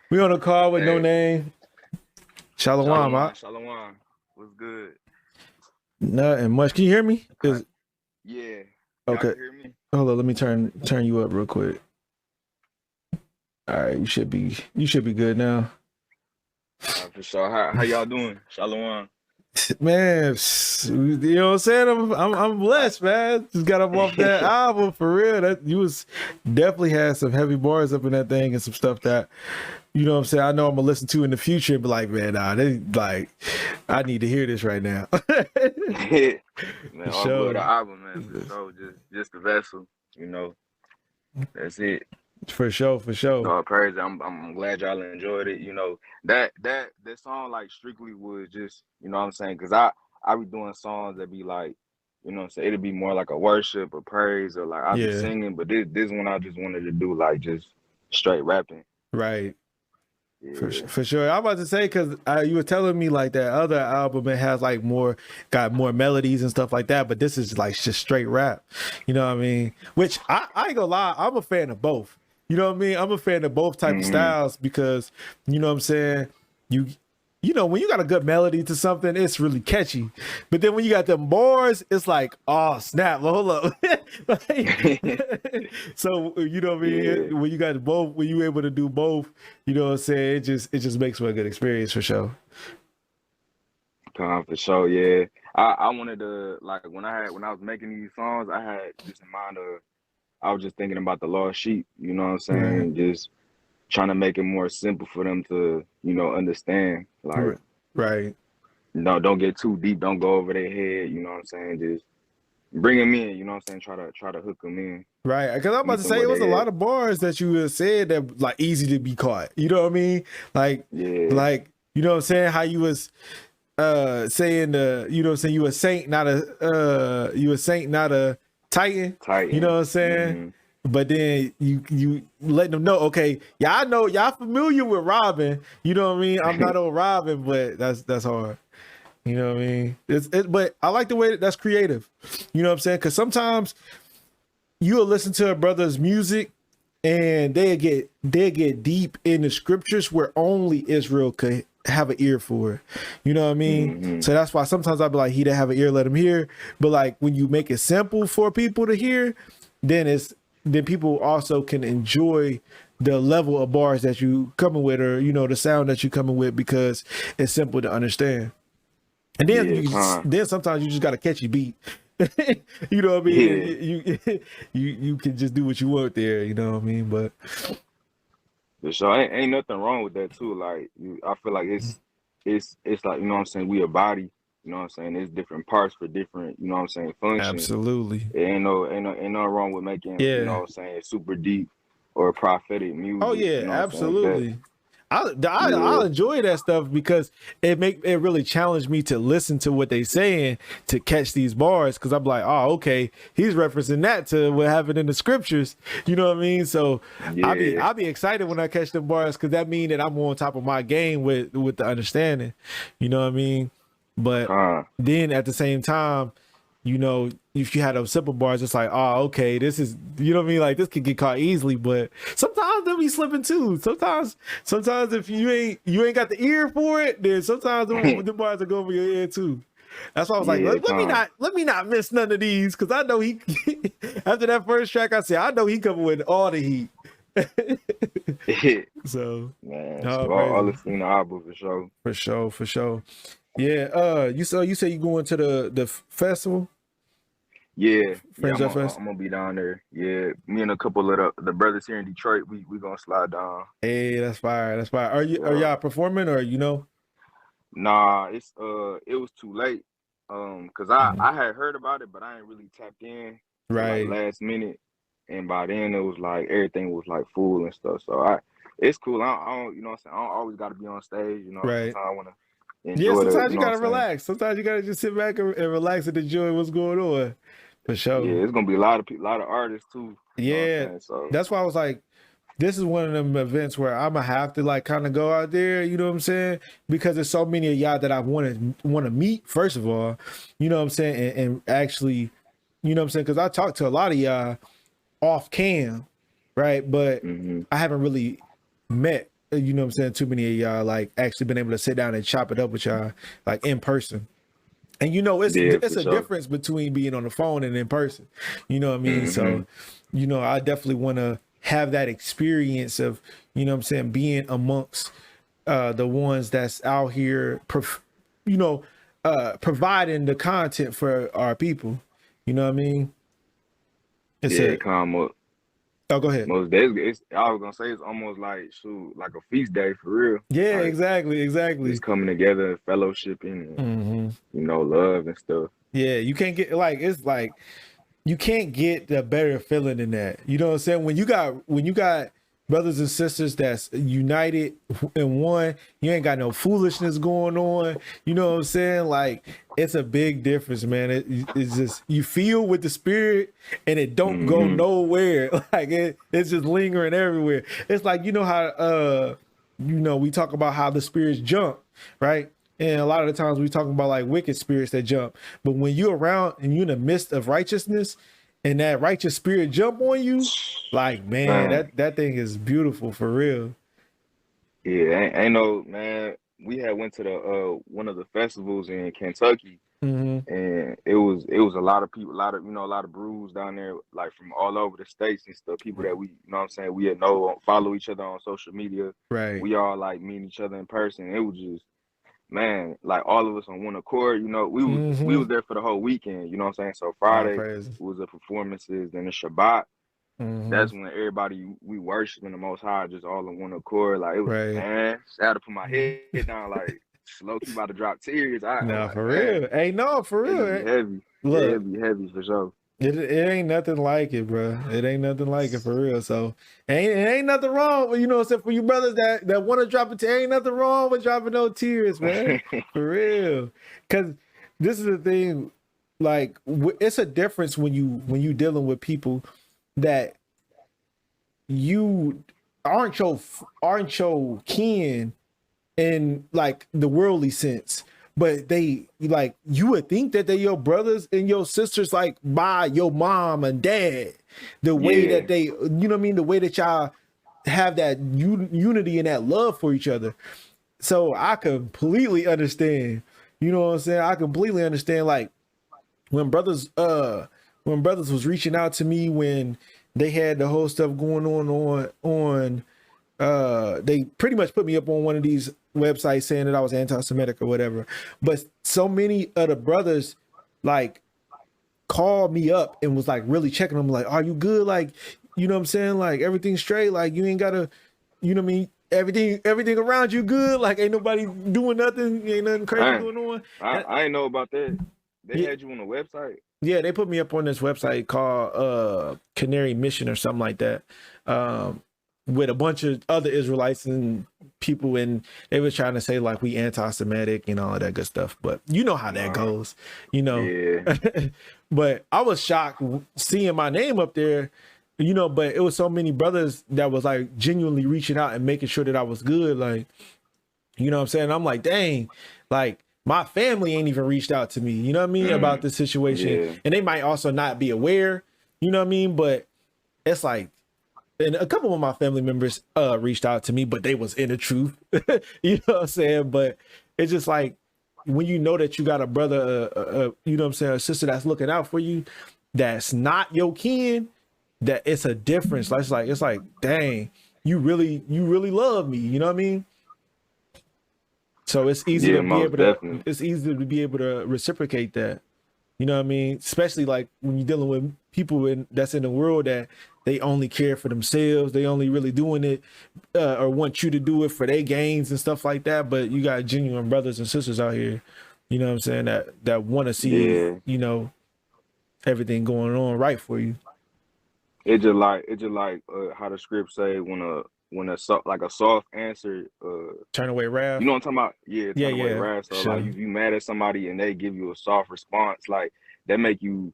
We on a call with no Hey, name. Shalom, Shalom, huh? Shalom. What's good? Nothing much. Can you hear me? Okay. Yeah, y'all Okay. can hear me? Hold on, let me turn you up real quick. All right, you should be good now. For sure. How y'all doing? Shalom. Man, you know what I'm saying? I'm blessed, man. Just got up off that album for real. That you was definitely had some heavy bars up in that thing and some stuff that you know what I'm saying. I know I'm gonna listen to in the future and be like, man, nah, they like I need to hear this right now. Man, For all good. The sure. album, man, for sure. Just the vessel, you know. That's it. For sure, for sure. No praise. I'm glad y'all enjoyed it. You know that song like strictly was just what I'm saying, because I be doing songs that be like what I'm saying, it'd be more like a worship or praise or like I be Yeah, singing, but this one I just wanted to do like just straight rapping. right. Yeah. For sure. I'm about to say because you were telling me like that other album it has like got more melodies and stuff like that, but this is like just straight rap. You know what I mean? Which I ain't gonna lie, I'm a fan of both. You know what I mean? I'm a fan of both type of Hmm. styles because you know what I'm saying. You you know when you got a good melody to something, it's really catchy. But then when you got them bars, it's like oh snap, well, hold up. So you know what I Yeah. mean? When you got both, when you able to do both, you know what I'm saying? It just makes for a good experience for sure. For sure, yeah. I wanted to like when I was making these songs, I had just in mind of I was just thinking about the lost sheep, you know what I'm Right, saying? Just trying to make it more simple for them to, understand. Like, right, right. no, don't get too deep, don't go over their head, you know what I'm saying? Just bring them in, you know what I'm saying? Try to hook them in, Right, because I'm about meet to them say where it was a they at. lot of bars that you had said that like easy to be caught. You know what I mean? Like, Yeah, like you know what I'm saying? How you was saying you know what I'm saying, you a saint, not a titan. You know Titan. what I'm saying? Hmm. But then you letting them know, okay, yeah, I know y'all familiar with Robin. You know what I mean? I'm not on Robin, but that's hard. You know what I mean? But I like the way that's creative. You know what I'm saying? Because sometimes you'll listen to a brother's music and they get deep in the scriptures where only Israel could have an ear for it. You know what I mean? Hmm. So that's why sometimes I'll be like, he that have an ear, let him hear. But like when you make it simple for people to hear, then people also can enjoy the level of bars that you coming with, or you know the sound that you coming with, because it's simple to understand. And then Yeah, con. then sometimes you just got a catchy beat. You know what I mean? Yeah. You can just do what you want there. You know what I mean? But For sure, ain't nothing wrong with that too. Like I feel like it's like what I'm saying. We a body, you know what I'm saying. There's different parts for different, what I'm saying, functions. absolutely, It ain't no wrong with making, yeah. what I'm saying, super deep or prophetic Oh music. yeah, You know what I'm saying, like that. absolutely. I'll Yeah, enjoy that stuff because it really challenged me to listen to what they saying to catch these bars, because I'm like, oh okay, he's referencing that to what happened in the scriptures. You know what I mean? So yeah, I'll be excited when I catch them bars, because that means that I'm on top of my game with the understanding. You know what I mean? But con. then at the same time, you know, if you had those simple bars, it's like, oh, okay, this is, you know what I mean? Like this could get caught easily, but sometimes they'll be slipping too. Sometimes if you ain't got the ear for it, then sometimes the bars will go over your head too. That's why I was like, Yeah, con. let me not miss none of these, because I know he after that first track, I said, I know he coming with all the heat. So, Man, oh, so all crazy. this in the album for sure. For sure, for sure. Yeah, you say you going to the festival, Yeah, yeah, Fringe Fest? I'm gonna be down there. Yeah, me and a couple of the brothers here in Detroit, we gonna slide down. Hey, that's fire. That's fire. Are Yeah. y'all performing, or you know? Nah, it was too late. Cause I Mhm. I had heard about it, but I ain't really tapped in till like Right, last minute, and by then it was like everything was like full and stuff. So it's cool. I don't, what I'm saying, I don't always got to be on stage. right. Sometimes I want to Yeah, enjoy the, sometimes you what I'm gotta saying. relax. Sometimes you gotta just sit back and relax and enjoy what's going on. For Yeah, sure. it's gonna be a lot of people, a lot of artists too. You know what Yeah, I'm saying? So that's why I was like, this is one of them events where I'm gonna have to like kind of go out there. You know what I'm saying? Because there's so many of y'all that I want to meet. First of all, you know what I'm saying, and actually, you know what I'm saying, because I talked to a lot of y'all off cam, right? But hmm I haven't really met. you know what I'm saying, too many of y'all like actually been able to sit down and chop it up with y'all like in person. And you know, it's Yeah, it's for a sure. difference between being on the phone and in person. You know what I mean? Mm-hmm. So, you know, I definitely want to have that experience of, you know what I'm saying, being amongst the ones that's out here, you know, providing the content for our people. You know what I mean? It's Yeah, a, come up. oh, go ahead. Most days, I was gonna say it's almost like shoot, like a feast day for real. Yeah, Like exactly. just Exactly. coming together, fellowshipping, and Hmm. love and stuff. Yeah, you can't get like, it's like, you can't get a better feeling than that. You know what I'm saying? When you got brothers and sisters that's united in one, you ain't got no foolishness going on. You know what I'm saying? Like it's a big difference, man. It's just you feel with the spirit and it don't go Mm-hmm. nowhere. Like it's just lingering everywhere. It's like you know how we talk about how the spirits jump, right? And a lot of the times we talking about like wicked spirits that jump. But when you're around and you're in the midst of righteousness and that righteous spirit jump on you, like man, Man, that thing is beautiful for real. yeah, ain't no man. We had went to the one of the festivals in Kentucky, Hmm. and it was a lot of people, a lot of brews down there, like from all over the states and stuff. People that we, what I'm saying, we had know follow each other on social media. Right. We all like meeting each other in person. It was just man, like all of us on one accord. We was Hmm. there for the whole weekend. You know what I'm saying? So All Friday praises. was the performances, then the Shabbat. Hmm. That's when everybody we worshiping the Most High, just all in one accord. Like it was, Right. man. I had to put my head down, like slow key about to drop tears. I was Nah, like, for man, real. Hey, no, for it just be real. heavy. Yeah, Look, it be heavy for sure. it ain't nothing like it, bro. It ain't nothing like it for real. So it ain't nothing wrong with, except for you brothers that want to drop a tear. Ain't nothing wrong with dropping no tears, man. For real. Cause this is the thing, like it's a difference when you dealing with people that you aren't your kin in like the worldly sense, but they like you would think that they're your brothers and your sisters like by your mom and dad, the way Yeah, that they, you know what I mean, the way that y'all have that unity and that love for each other. So I completely understand, you know what I'm saying, I completely understand like when brothers was reaching out to me when they had the whole stuff going on they pretty much put me up on one of these websites saying that I was anti-Semitic or whatever. But so many of the brothers like called me up and was like really checking them, like, are you good? Like, you know what I'm saying? Like everything's straight, like you ain't gotta, you know what I mean? Everything around you good, like ain't nobody doing nothing, ain't nothing crazy dang. going on. And I ain't know about that. They yeah, had you on the website. yeah, they put me up on this website called Canary Mission or something like that. With a bunch of other Israelites and people, and they were trying to say like we anti-Semitic and all of that good stuff. But you know how that Nah, goes, you know. yeah, But I was shocked seeing my name up there, but it was so many brothers that was like genuinely reaching out and making sure that I was good. Like, you know what I'm saying? I'm like, dang, like my family ain't even reached out to me, you know what I mean, about mm, this situation. yeah, And they might also not be aware, you know what I mean? But it's like, and a couple of my family members reached out to me, but they was in the truth. You know what I'm saying? But it's just like when you know that you got a brother, you know what I'm saying, a sister that's looking out for you, that's not your kin, that it's a difference. Like it's like, dang, you really love me. You know what I mean? So it's easy yeah, to be most able to definitely. it's easy to be able to reciprocate that. You know what I mean? Especially like when you're dealing with people that's in the world that they only care for themselves. They only really doing it or want you to do it for their gains and stuff like that. But you got genuine brothers and sisters out here, you know what I'm saying, that want to see, Yeah, everything going on right for you. it just like how the script say like a soft answer Turn away you know wrath. what I'm talking about? Yeah, Yeah, turn away yeah, wrath. So like sure. if you mad at somebody and they give you a soft response, like that make you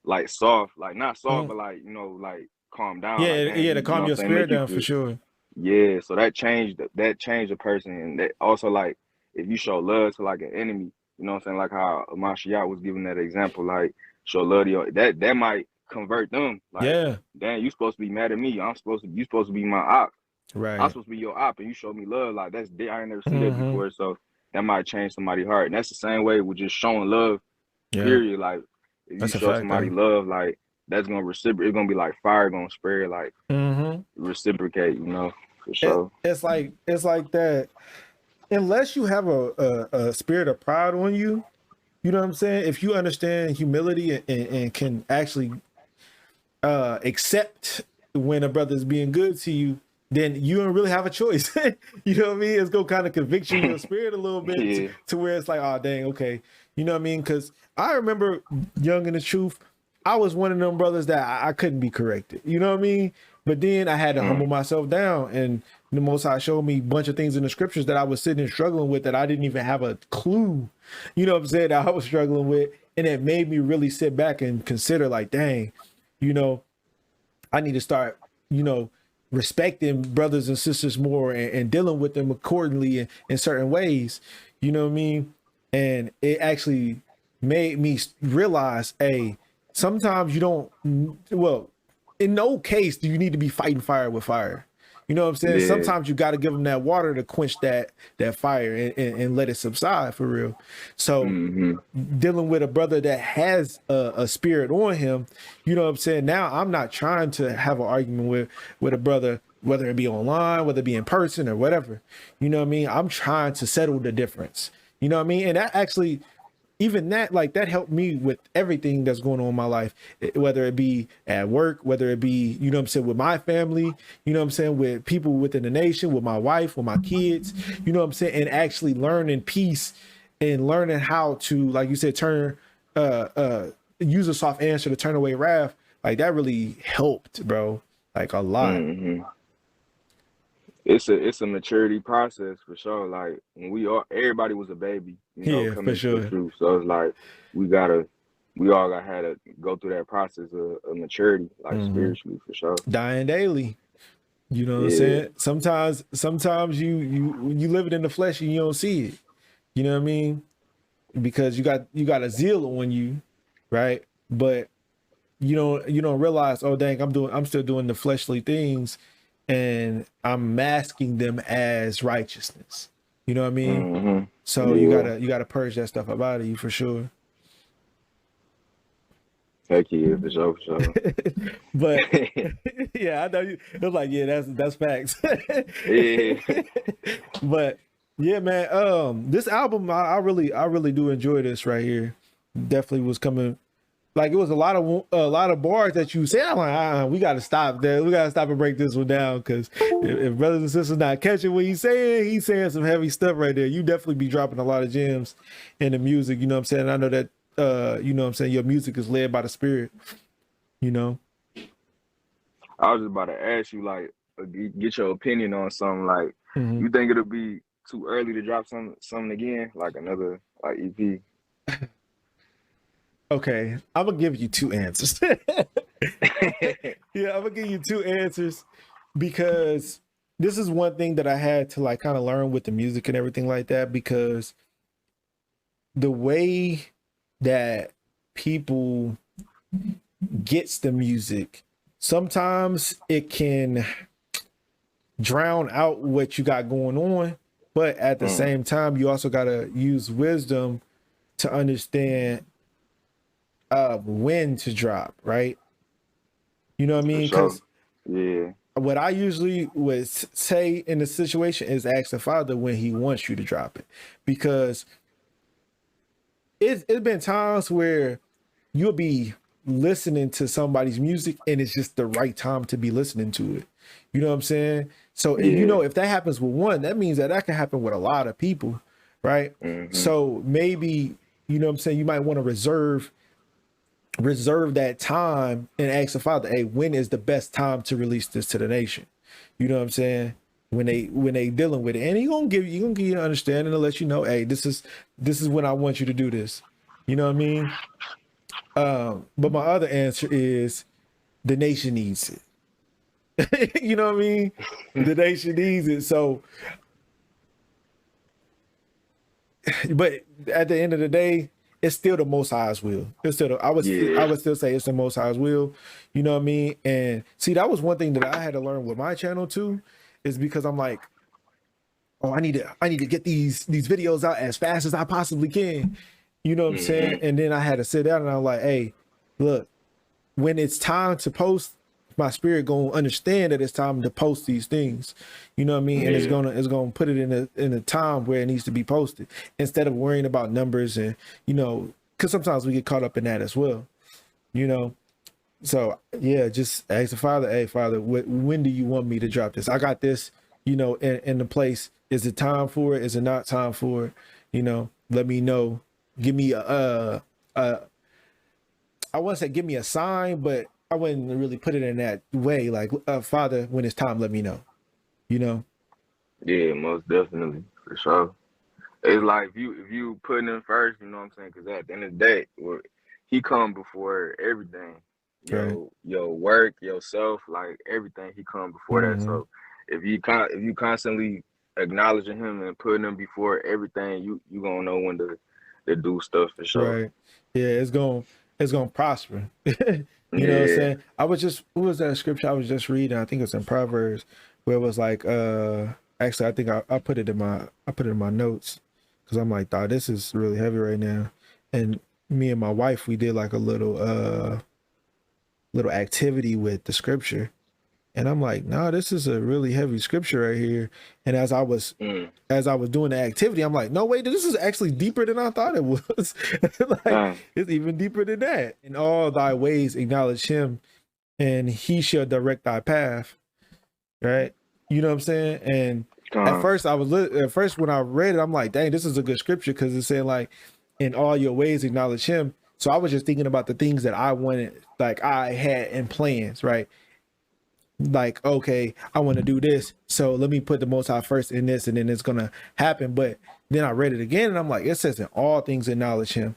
like soft, like not soft, Mhm. but like like calm down. Like Yeah, damn, yeah, to you know calm what I'm your saying? spirit Make you down for feel sure. yeah. So that changed the person, and that also like if you show love to like an enemy, you know what I'm saying? Like how Mashiach was giving that example, like show love to that might convert them. Like Yeah. damn, you supposed to be mad at me. You supposed to be my ox. I'm Right. supposed to be your op, and you show me love. Like I ain't never see that Mm-hmm. before. So that might change somebody's heart. And that's the same way with just showing love. Yeah. Period. Like if you That's a show fact somebody though. love, like that's gonna reciprocate. It's gonna be like fire gonna spread. Like Mm-hmm. reciprocate. For sure. It's like that. Unless you have a spirit of pride on you, you know what I'm saying? If you understand humility and can actually accept when a brother is being good to you, then you don't really have a choice. You know what I mean? It's gonna kind of convict you in your spirit a little bit Yeah. to where it's like, oh dang, okay. You know what I mean? Because I remember young in the truth, I was one of them brothers that I couldn't be corrected. You know what I mean? But then I had to humble myself down, and the Most High showed me a bunch of things in the scriptures that I was sitting and struggling with that I didn't even have a clue. You know what I'm saying? That I was struggling with, and it made me really sit back and consider, like, dang, you know, I need to start, you know, respecting brothers and sisters more and dealing with them accordingly in certain ways. You know what I mean? And it actually made me realize, hey, sometimes you don't, well, in no case do you need to be fighting fire with fire. You know what I'm saying? Yeah. Sometimes you got to give them that water to quench that fire and let it subside for real. So Mm-hmm. dealing with a brother that has a spirit on him, you know what I'm saying? Now I'm not trying to have an argument with a brother, whether it be online, whether it be in person or whatever. You know what I mean? I'm trying to settle the difference. You know what I mean? And that actually, even that, like that helped me with everything that's going on in my life, whether it be at work, whether it be, you know what I'm saying, with my family, you know what I'm saying, with people within the nation, with my wife, with my kids, you know what I'm saying, and actually learning peace and learning how to, like you said, turn use a soft answer to turn away wrath. Like that really helped, bro, like a lot. Mm-hmm. It's a maturity process for sure. Like when everybody was a baby, Yeah, for coming into the sure. truth. So it's like we all got had to go through that process of maturity, like Hmm. spiritually for sure. Dying daily. You know what I'm Yeah. saying? Sometimes you live it in the flesh and you don't see it. You know what I mean? Because you got a zeal on you, right? But you don't realize, oh dang, I'm still doing the fleshly things and I'm masking them as righteousness. You know what I mean? Mm-hmm. So you Yeah. gotta purge that stuff up out of you for sure. Heck yeah, for sure, for sure. But yeah, I know you. It's like, yeah, that's facts. Yeah. But yeah, man, this album, I really do enjoy this right here. Definitely was coming. Like it was a lot of bars that you said. I'm like, we got to stop there. We got to stop and break this one down because if brothers and sisters not catching what he's saying some heavy stuff right there. You definitely be dropping a lot of gems in the music. You know what I'm saying? I know that you know what I'm saying, your music is led by the spirit. You know. I was just about to ask you, like, get your opinion on something. Like, Mm-hmm. you think it'll be too early to drop something again, like another like EP? Okay, I'm gonna give you two answers. Yeah, I'm gonna give you two answers because this is one thing that I had to like kind of learn with the music and everything like that because the way that people gets the music, sometimes it can drown out what you got going on, but at the Mm, same time, you also gotta use wisdom to understand when to drop, right? You know what I for mean? sure. Because Yeah. what I usually would say in the situation is ask the father when he wants you to drop it, because it's been times where you'll be listening to somebody's music and it's just the right time to be listening to it. You know what I'm saying? So Yeah. if that happens with one, that means that can happen with a lot of people, right? Mm-hmm. So maybe, you know what I'm saying, you might want to reserve that time and ask the father, hey, when is the best time to release this to the nation? You know what I'm saying? When they dealing with it, and he gonna give you an understanding to let you know, hey, this is when I want you to do this. You know what I mean? But my other answer is the nation needs it. You know what I mean? The nation needs it. So, but at the end of the day, it's still the Most High's will. It's still I Yeah. would still say it's the Most High's will. You know what I mean? And see, that was one thing that I had to learn with my channel too. is because I'm like, oh, I need to get these videos out as fast as I possibly can. You know what I'm saying? And then I had to sit down and I'm like, hey, look, when it's time to post, my spirit gonna understand that it's time to post these things. You know what I mean? And it's gonna put it in a time where it needs to be posted instead of worrying about numbers and, you know, because sometimes we get caught up in that as well. You know, so yeah, just ask the Father, hey Father, when do you want me to drop this? I got this, you know, in the place. Is it time for it? Is it not time for it? You know, let me know. Give me I wouldn't say give me a sign, but I wouldn't really put it in that way. Like, Father, when it's time, let me know. You know? Yeah, most definitely, for sure. It's like if you putting him first, you know what I'm saying? Because at the end of the day, he come before everything. Right. Your work, yourself, like everything, he come before that. So if you constantly acknowledging him and putting him before everything, you gonna know when to do stuff for sure. Right. Yeah, it's gonna prosper. You know what I'm Yeah. saying? What was that scripture I was just reading? I think it's in Proverbs where it was like, actually I think I put it in my notes because I'm like, dog, this is really heavy right now. And me and my wife, we did like a little activity with the scripture. And I'm like, nah, this is a really heavy scripture right here. And as I was doing the activity, I'm like, no, wait, this is actually deeper than I thought it was. Like, it's even deeper than that. In all thy ways acknowledge him, and he shall direct thy path. Right? You know what I'm saying? And at first when I read it, I'm like, dang, this is a good scripture because it's saying like, in all your ways acknowledge him. So I was just thinking about the things that I wanted, like I had in plans, right? Like, okay, I want to do this, so let me put the Most High first in this, and then it's gonna happen. But then I read it again, and I'm like, it says in all things acknowledge him,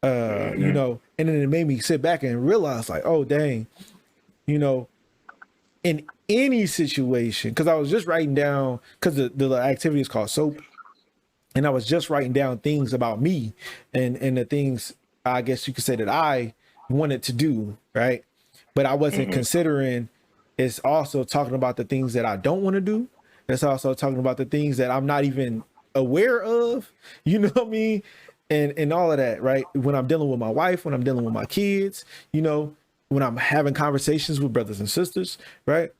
you know. And then it made me sit back and realize, like, oh dang, you know, in any situation, because I was just writing down, because the activity is called soap, and I was just writing down things about me and the things I guess you could say that I wanted to do, right? But I wasn't considering. It's also talking about the things that I don't want to do. It's also talking about the things that I'm not even aware of. You know what I mean? And all of that, right? When I'm dealing with my wife, when I'm dealing with my kids, you know, when I'm having conversations with brothers and sisters, right?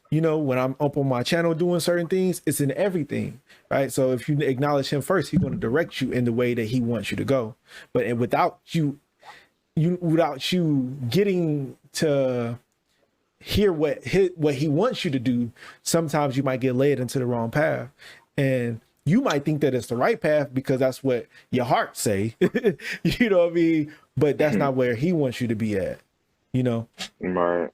You know, when I'm up on my channel doing certain things, it's in everything, right? So if you acknowledge him first, he's going to direct you in the way that he wants you to go. But without you getting to hear what he wants you to do, sometimes you might get led into the wrong path, and you might think that it's the right path because that's what your heart say. You know what I mean? But that's not where he wants you to be at, you know? Right.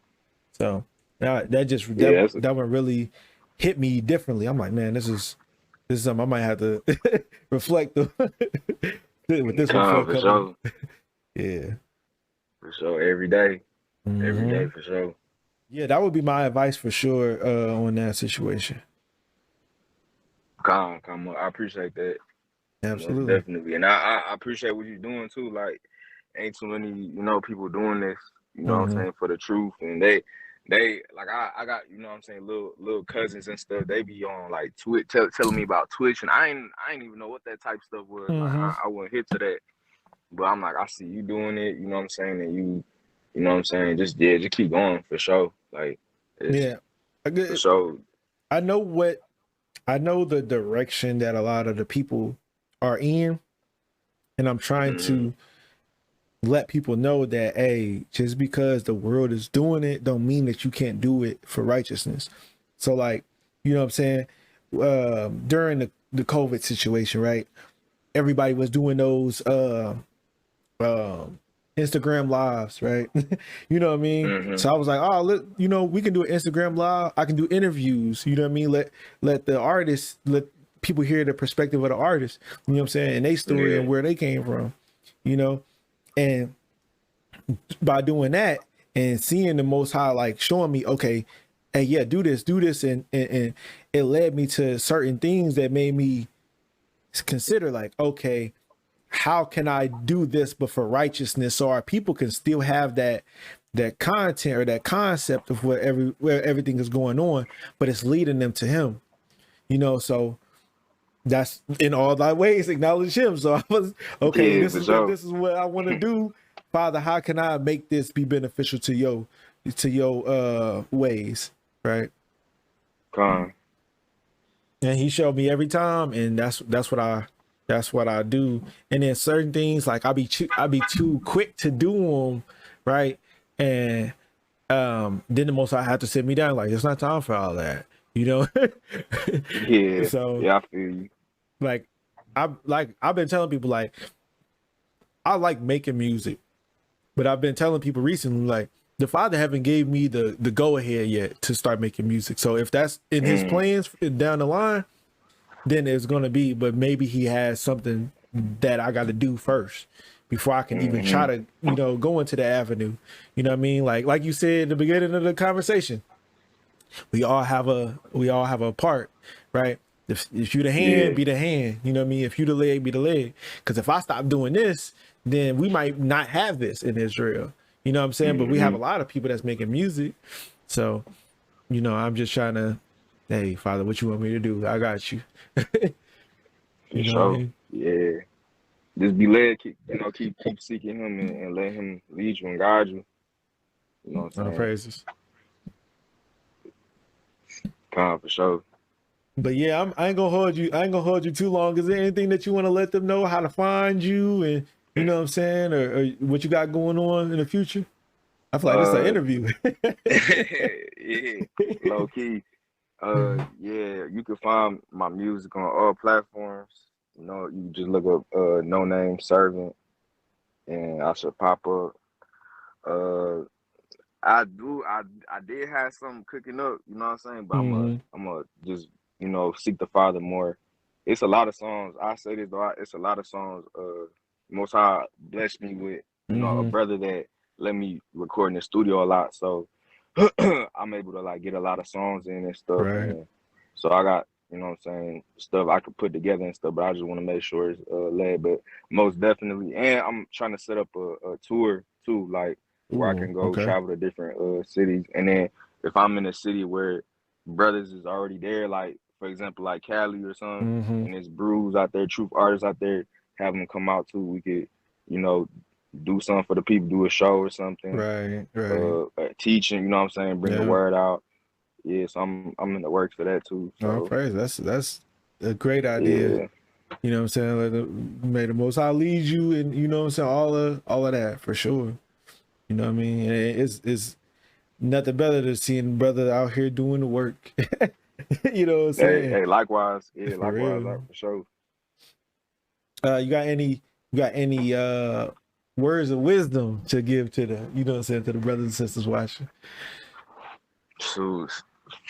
So that one really hit me differently. I'm like, man, this is something I might have to reflect on with this one for a couple. Yeah, for sure. Every day for sure. Yeah, that would be my advice for sure on that situation. Come on. I appreciate that. Absolutely. Most definitely. And I appreciate what you're doing too. Like, ain't too many, you know, people doing this, you know what I'm saying, for the truth. And they like I got, you know what I'm saying, little cousins and stuff, they be on like Twitch telling me about Twitch, and I ain't even know what that type of stuff was. Like I wouldn't hit to that. But I'm like, I see you doing it, you know what I'm saying, and you know what I'm saying, just keep going for sure. Like, for sure. I know the direction that a lot of the people are in, and I'm trying to let people know that, hey, just because the world is doing it don't mean that you can't do it for righteousness. So like, you know what I'm saying, during the COVID situation, right, everybody was doing those Instagram lives, right? You know what I mean? So I was like, oh, look, you know, we can do an Instagram live. I can do interviews. You know what I mean? Let the artists, let people hear the perspective of the artist. You know what I'm saying? And their story and where they came from. You know, and by doing that and seeing the Most High like showing me, okay, hey, yeah, do this, and it led me to certain things that made me consider like, okay, how can I do this but for righteousness, so our people can still have that content or that concept of where everything is going on, but it's leading them to him, you know. So that's in all thy ways acknowledge him. So I was okay, Yeah, this for is sure. what I want to do. Father, how can I make this be beneficial to your ways, right? Con. And he showed me every time, and that's what I do. And then certain things like I be too quick to do them, right? And then the most I have to sit me down, like it's not time for all that, you know. Yeah, So yeah, I feel you. I've been telling people, like, I like making music, but I've been telling people recently, like, the Father haven't gave me the go ahead yet to start making music. So if that's in his plans down the line, then it's gonna be. But maybe he has something that I got to do first before I can even try to, go into the avenue. You know what I mean? Like you said at the beginning of the conversation, we all have a part, right? If you the hand, Yeah. be the hand. You know what I mean? If you the leg, be the leg. Because if I stop doing this, then we might not have this in Israel. You know what I'm saying? But we have a lot of people that's making music. So, I'm just trying to, hey, Father, what you want me to do? I got you. For You know what I sure. mean? Yeah. Just be led, keep seeking him and let him lead you and guide you. You know what I'm All saying? praises. Con, for sure. But yeah, I ain't gonna hold you. I ain't gonna hold you too long. Is there anything that you want to let them know, how to find you, and you know what I'm saying, or what you got going on in the future? I feel like this is an Uh, interview. yeah, low key. Yeah, you can find my music on all platforms. You just look up No Name Servant, and I should pop up. Uh, I did have something cooking up. You know what I'm saying? But I'm a just seek the Father more. It's a lot of songs. I say this though. It's a lot of songs. Most High blessed me with a brother that let me record in the studio a lot. So I'm able to like get a lot of songs in and stuff. Right. And so I got what I'm saying, stuff I could put together and stuff. But I just want to make sure it's led. But most definitely, and I'm trying to set up a tour too, like where I can go Okay. travel to different cities. And then if I'm in a city where brothers is already there, like for example, like Cali or something, and there's brews out there, truth artists out there, have them come out too. We could, do something for the people, do a show or something, Right. teaching, you know what I'm saying, bring the Yeah. word out. Yeah, so I'm in the works for that too. Oh, So praise. That's a great idea. yeah, You know what I'm saying? May the Most High lead you, and you know what I'm saying, all of that for sure. You know what I mean? And it's nothing better than seeing brother out here doing the work. You know what I'm saying? hey, likewise, yeah, For likewise, real. for sure. You got any words of wisdom to give to the, you know what I'm saying, to the brothers and sisters watching? So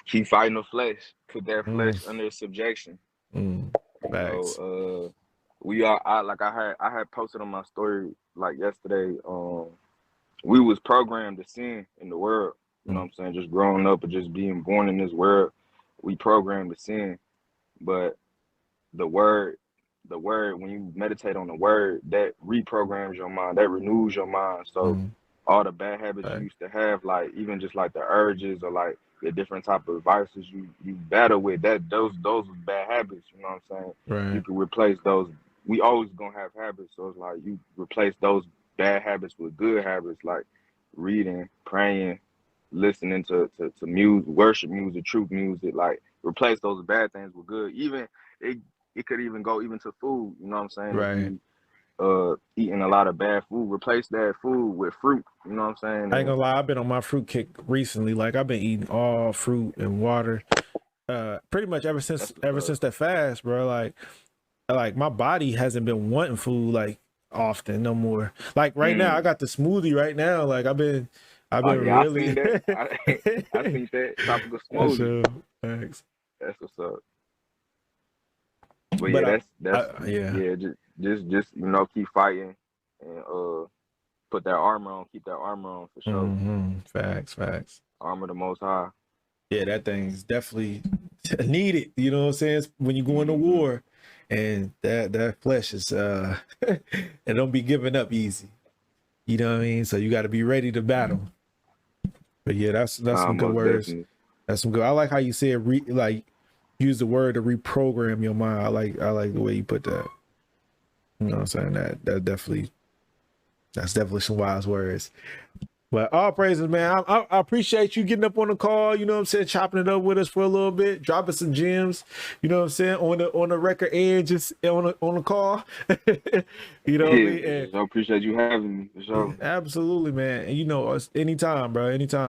keep fighting the flesh, put that flesh under subjection. Facts. I had posted on my story like yesterday. We was programmed to sin in the world. You know what I'm saying? Just growing up and just being born in this world, we programmed to sin. But the word, when you meditate on the word, that reprograms your mind, that renews your mind. So all the bad habits you used to have, like even just like the urges or like the different type of vices you battle with, those was bad habits. You know what I'm saying? Right. You can replace those. We always gonna have habits, so it's like you replace those bad habits with good habits, like reading, praying, listening to music, worship music, truth music. Like replace those bad things with good. Even it could even go even to food. You know what I'm saying? Right. If you eating a lot of bad food, replace that food with fruit. You know what I'm saying? I ain't gonna lie, I've been on my fruit kick recently. Like I've been eating all fruit and water, pretty much ever since that fast, bro. Like my body hasn't been wanting food like often no more. Like right now, I got the smoothie right now. Like I've been yeah, really. I seen that. I seen that tropical smoothie. Thanks. That's what's up. But But yeah, that's yeah. yeah. Just keep fighting and put that armor on. Keep that armor on for sure. Facts. Armor the Most High. Yeah, that thing's definitely needed. You know what I'm saying? When you go into war, and that flesh is it don't be giving up easy. You know what I mean? So you got to be ready to battle. But yeah, that's some good Most words. definitely. That's some good. I like how you said like use the word to reprogram your mind. I like the way you put that. You know what I'm saying? That's definitely some wise words. But all praises, man. I appreciate you getting up on the call, you know what I'm saying, chopping it up with us for a little bit, dropping some gems, you know what I'm saying, on the record and just on the call. You know what I mean? Yeah, I appreciate you having me for sure. Absolutely, man. And you know us anytime, bro. Anytime.